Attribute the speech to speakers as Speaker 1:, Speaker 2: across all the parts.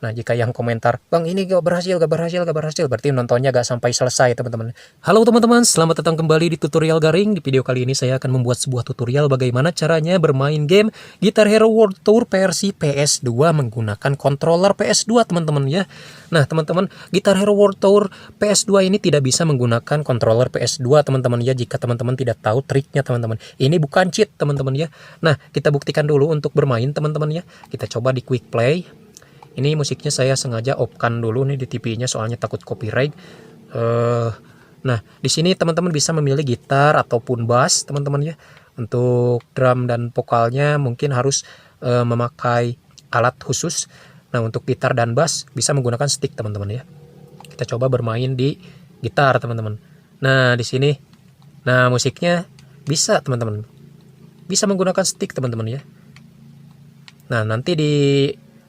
Speaker 1: Nah, jika yang komentar, "Bang, ini gak berhasil, berarti nontonnya gak sampai selesai, teman-teman. Halo teman-teman, selamat datang kembali di tutorial garing. Di video kali ini saya akan membuat sebuah tutorial bagaimana caranya bermain game Guitar Hero World Tour versi PS2 menggunakan controller PS2, teman-teman ya. Nah, teman-teman, Guitar Hero World Tour PS2 ini tidak bisa menggunakan controller PS2, teman-teman ya, jika teman-teman tidak tahu triknya, teman-teman. Ini bukan cheat, teman-teman ya. Nah, kita buktikan dulu untuk bermain, teman-teman ya. Kita coba di quick play. Ini musiknya saya sengaja off-kan dulu nih di TV-nya soalnya takut copyright. Nah, di sini teman-teman bisa memilih gitar ataupun bass, teman-teman ya. Untuk drum dan vokalnya mungkin harus memakai alat khusus. Nah, untuk gitar dan bass bisa menggunakan stick, teman-teman ya. Kita coba bermain di gitar, teman-teman. Nah, di sini nah musiknya bisa, teman-teman. Bisa menggunakan stick, teman-teman ya. Nah, nanti di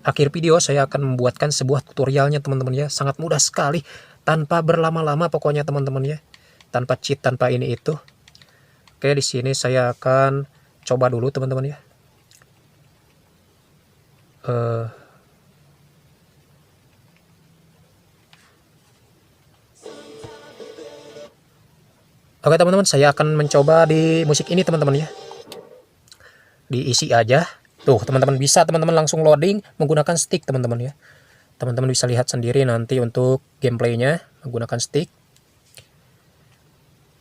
Speaker 1: akhir video saya akan membuatkan sebuah tutorialnya, teman-teman ya. Sangat mudah sekali, tanpa berlama-lama pokoknya, teman-teman ya. Tanpa cheat, tanpa ini itu. Oke, di sini saya akan coba dulu, teman-teman ya. Oke, teman-teman, saya akan mencoba di musik ini, teman-teman ya. Diisi aja. Tuh, teman-teman bisa teman-teman langsung loading menggunakan stick, teman-teman ya. Teman-teman bisa lihat sendiri nanti untuk gameplaynya menggunakan stick.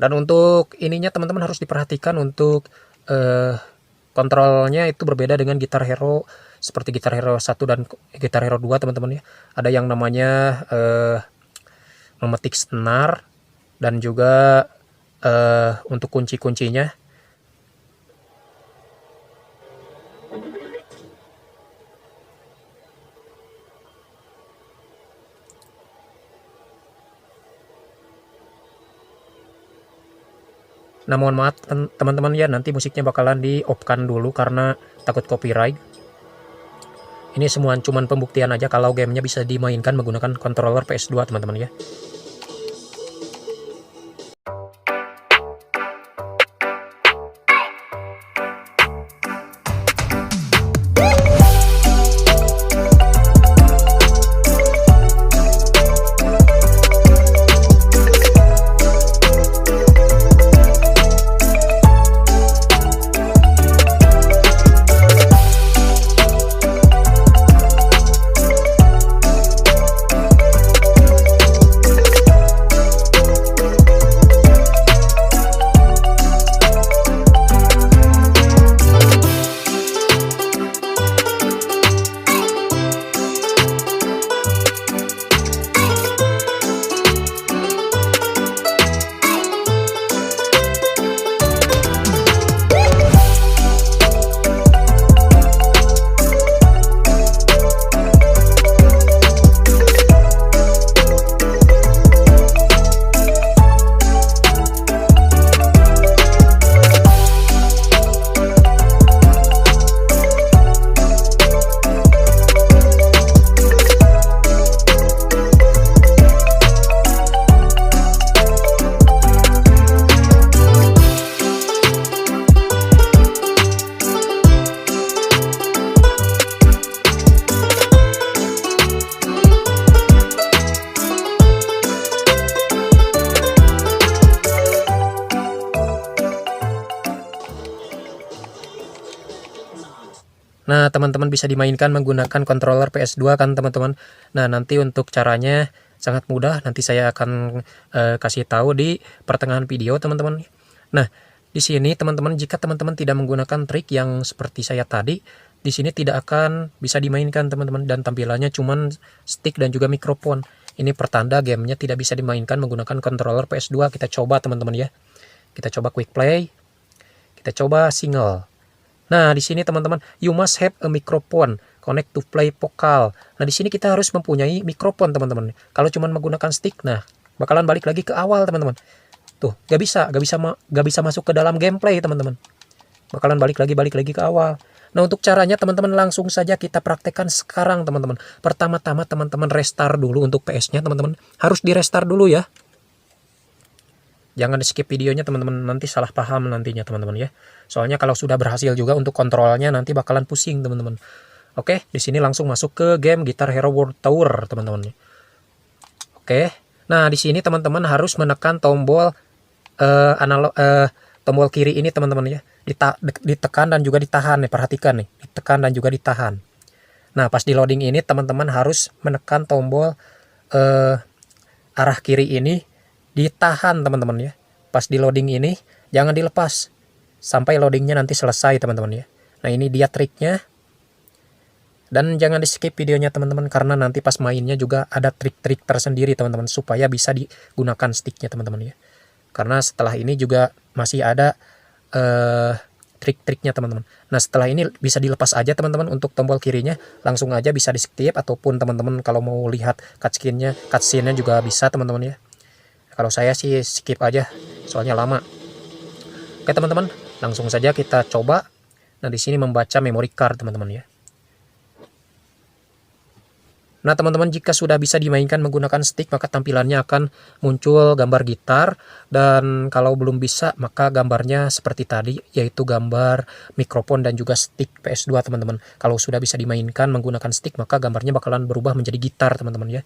Speaker 1: Dan untuk ininya teman-teman harus diperhatikan untuk kontrolnya itu berbeda dengan Guitar Hero seperti Guitar Hero 1 dan Guitar Hero 2, teman-teman ya. Ada yang namanya memetik snare dan juga untuk kunci-kuncinya. Nah, mohon maaf teman-teman ya, nanti musiknya bakalan di off-kan dulu karena takut copyright. Ini semua cuman pembuktian aja kalau gamenya bisa dimainkan menggunakan controller PS2, teman-teman ya. Nah, teman-teman bisa dimainkan menggunakan controller PS2 kan, teman-teman. Nah, nanti untuk caranya sangat mudah. Nanti saya akan kasih tahu di pertengahan video, teman-teman. Nah, di sini teman-teman, jika teman-teman tidak menggunakan trik yang seperti saya tadi, di sini tidak akan bisa dimainkan, teman-teman, dan tampilannya cuman stick dan juga mikrofon. Ini pertanda gamenya tidak bisa dimainkan menggunakan controller PS2. Kita coba, teman-teman ya. Kita coba quick play. Kita coba single. Nah, di sini teman-teman, you must have a microphone connect to play vokal. Nah, di sini kita harus mempunyai mikrofon, teman-teman. Kalau cuma menggunakan stick, nah bakalan balik lagi ke awal, teman-teman. Tuh, gak bisa masuk ke dalam gameplay, teman-teman. Bakalan balik lagi ke awal. Nah, untuk caranya teman-teman langsung saja kita praktekkan sekarang, teman-teman. Pertama-tama teman-teman restart dulu untuk PS-nya, teman-teman. Harus di restart dulu ya. Jangan di skip videonya, teman-teman, nanti salah paham nantinya, teman-teman ya. Soalnya kalau sudah berhasil juga untuk kontrolnya nanti bakalan pusing, teman-teman. Oke, di sini langsung masuk ke game Guitar Hero World Tour, teman-teman. Oke. Nah, di sini teman-teman harus menekan tombol tombol kiri ini, teman-teman ya. Ditekan dan juga ditahan nih, perhatikan nih. Ditekan dan juga ditahan. Nah, pas di loading ini teman-teman harus menekan tombol arah kiri ini, ditahan teman-teman ya. Pas di loading ini jangan dilepas sampai loadingnya nanti selesai, teman-teman ya. Nah, ini dia triknya. Dan jangan di skip videonya teman-teman, karena nanti pas mainnya juga ada trik-trik tersendiri teman-teman, supaya bisa digunakan sticknya teman-teman ya. Karena setelah ini juga masih ada trik-triknya teman-teman. Nah, setelah ini bisa dilepas aja teman-teman untuk tombol kirinya, langsung aja bisa di skip, ataupun teman-teman kalau mau lihat cutscene-nya juga bisa teman-teman ya. Kalau saya sih skip aja, soalnya lama. Oke teman-teman, langsung saja kita coba. Nah, di sini membaca memory card teman-teman ya. Nah teman-teman, jika sudah bisa dimainkan menggunakan stick, maka tampilannya akan muncul gambar gitar. Dan kalau belum bisa, maka gambarnya seperti tadi, yaitu gambar mikrofon dan juga stick PS2 teman-teman. Kalau sudah bisa dimainkan menggunakan stick, maka gambarnya bakalan berubah menjadi gitar teman-teman ya.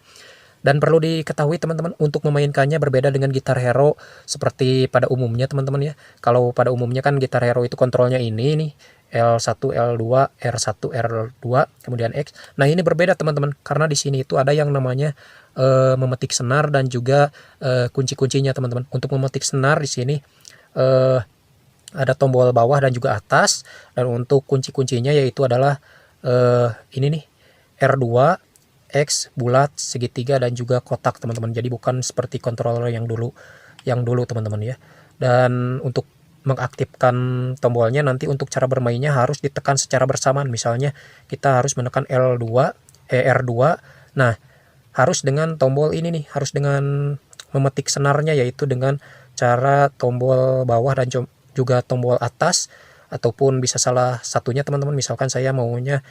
Speaker 1: Dan perlu diketahui teman-teman, untuk memainkannya berbeda dengan Guitar Hero seperti pada umumnya teman-teman ya. Kalau pada umumnya kan Guitar Hero itu kontrolnya ini nih, L1, L2, R1, R2, kemudian X. Nah, ini berbeda teman-teman, karena di sini itu ada yang namanya memetik senar dan juga kunci-kuncinya teman-teman. Untuk memetik senar di sini ada tombol bawah dan juga atas, dan untuk kunci-kuncinya yaitu adalah ini nih, R2, X, bulat, segitiga, dan juga kotak teman-teman. Jadi bukan seperti controller yang dulu teman-teman ya. Dan untuk mengaktifkan tombolnya nanti untuk cara bermainnya harus ditekan secara bersamaan. Misalnya kita harus menekan R2. Nah, harus dengan tombol ini nih, harus dengan memetik senarnya, yaitu dengan cara tombol bawah dan juga tombol atas, ataupun bisa salah satunya teman-teman. Misalkan saya maunya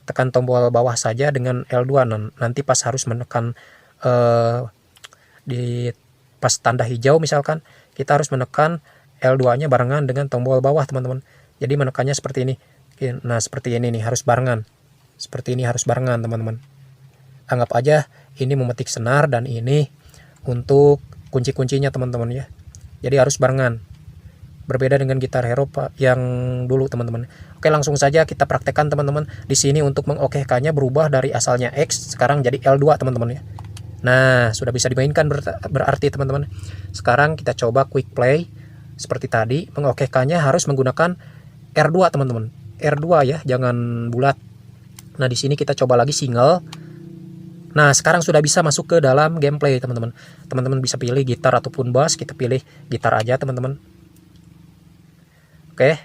Speaker 1: tekan tombol bawah saja dengan L2, nanti pas harus menekan di pas tanda hijau misalkan, kita harus menekan L2 nya barengan dengan tombol bawah teman-teman. Jadi menekannya seperti ini. Nah, seperti ini nih, harus barengan. Seperti ini harus barengan teman-teman. Anggap aja ini memetik senar dan ini untuk kunci-kuncinya teman-teman ya. Jadi harus barengan. Berbeda dengan Guitar Hero yang dulu teman-teman. Oke, langsung saja kita praktekkan teman-teman. Di sini untuk mengokehkannya berubah dari asalnya X sekarang jadi L2 teman-teman ya. Nah, sudah bisa dimainkan berarti teman-teman. Sekarang kita coba quick play. Seperti tadi, mengokehkannya harus menggunakan R2 teman-teman. R2 ya, jangan bulat. Nah, di sini kita coba lagi single. Nah, sekarang sudah bisa masuk ke dalam gameplay teman-teman. Teman-teman bisa pilih gitar ataupun bass. Kita pilih gitar aja teman-teman. Oke.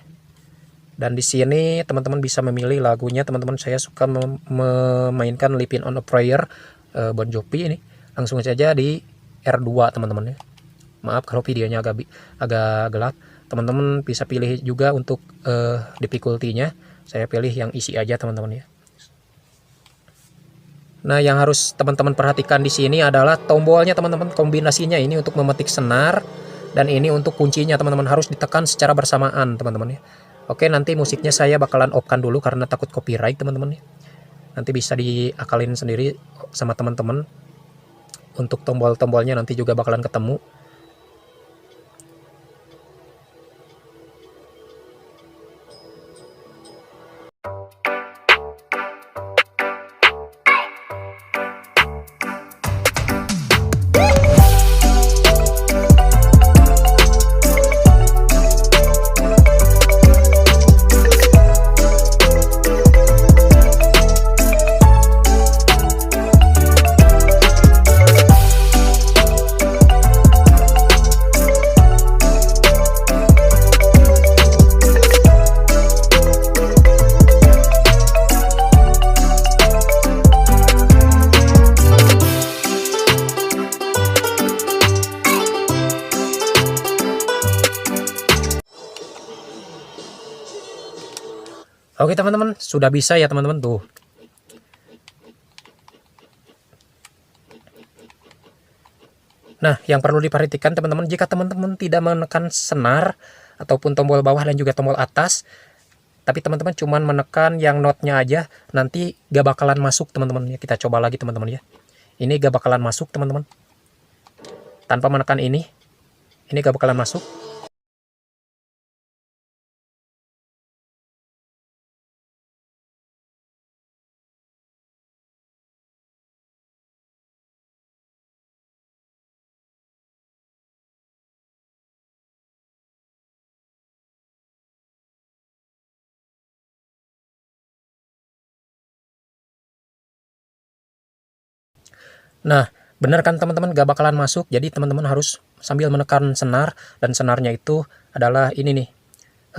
Speaker 1: Dan di sini teman-teman bisa memilih lagunya teman-teman. Saya suka memainkan Living on a Prayer Bon Jovi ini. Langsung saja di R2 teman-teman ya. Maaf kalau videonya agak gelap. Teman-teman bisa pilih juga untuk difficulty-nya. Saya pilih yang isi aja teman-teman ya. Nah, yang harus teman-teman perhatikan di sini adalah tombolnya teman-teman. Kombinasinya ini untuk memetik senar dan ini untuk kuncinya teman-teman, harus ditekan secara bersamaan teman-teman ya. Oke, nanti musiknya saya bakalan off-kan dulu karena takut copyright teman-teman ya. Nanti bisa diakalin sendiri sama teman-teman. Untuk tombol-tombolnya nanti juga bakalan ketemu. Oke teman-teman, sudah bisa ya teman-teman tuh. Nah, yang perlu diperhatikan teman-teman, jika teman-teman tidak menekan senar ataupun tombol bawah dan juga tombol atas, Tapi teman-teman cuman menekan yang notnya aja, nanti gak bakalan masuk teman-teman ya. Kita coba lagi teman-teman ya. Ini gak bakalan masuk teman-teman. Tanpa menekan ini gak bakalan masuk. Nah, bener kan teman-teman, gak bakalan masuk. Jadi teman-teman harus sambil menekan senar, dan senarnya itu adalah ini nih,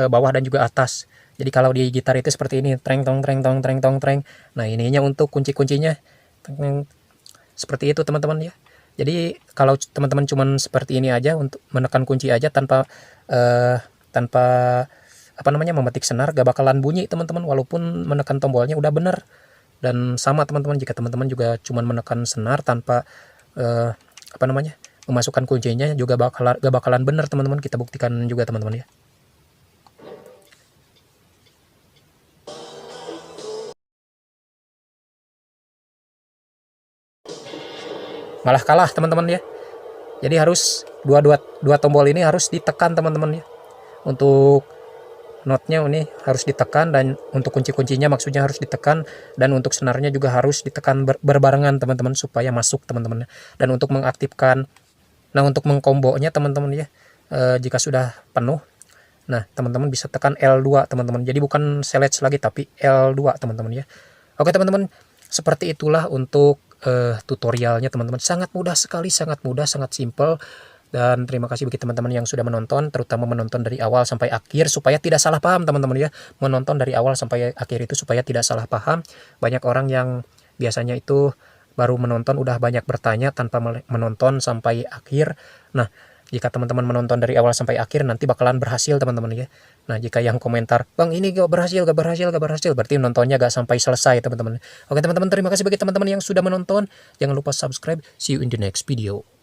Speaker 1: bawah dan juga atas. Jadi kalau di gitar itu seperti ini, treng tong treng tong treng tong treng. Nah, ininya untuk kunci-kuncinya seperti itu teman-teman ya. Jadi kalau teman-teman cuman seperti ini aja untuk menekan kunci aja tanpa tanpa apa namanya memetik senar, gak bakalan bunyi teman-teman, walaupun menekan tombolnya udah bener. Dan sama teman-teman, jika teman-teman juga cuman menekan senar tanpa apa namanya memasukkan kuncinya, juga gak bakalan bener teman-teman. Kita buktikan juga teman-teman ya. Malah kalah teman-teman ya. Jadi harus dua tombol ini harus ditekan teman-teman ya. Untuk notnya ini harus ditekan, dan untuk kunci-kuncinya maksudnya harus ditekan, dan untuk senarnya juga harus ditekan berbarengan teman-teman supaya masuk teman-teman. Dan untuk mengaktifkan, nah untuk mengkombonya teman-teman ya, jika sudah penuh, nah teman-teman bisa tekan L2 teman-teman. Jadi bukan select lagi tapi L2 teman-teman ya. Oke teman-teman, seperti itulah untuk tutorialnya teman-teman. Sangat mudah sekali, sangat mudah, sangat simple. Dan terima kasih bagi teman-teman yang sudah menonton, terutama menonton dari awal sampai akhir supaya tidak salah paham teman-teman ya. Menonton dari awal sampai akhir itu supaya tidak salah paham. Banyak orang yang biasanya itu baru menonton udah banyak bertanya tanpa menonton sampai akhir. Nah, jika teman-teman menonton dari awal sampai akhir nanti bakalan berhasil teman-teman ya. Nah, jika yang komentar, "Bang, ini gak berhasil, gak berhasil, gak berhasil," berarti nontonnya gak sampai selesai teman-teman. Oke teman-teman, terima kasih bagi teman-teman yang sudah menonton. Jangan lupa subscribe. See you in the next video.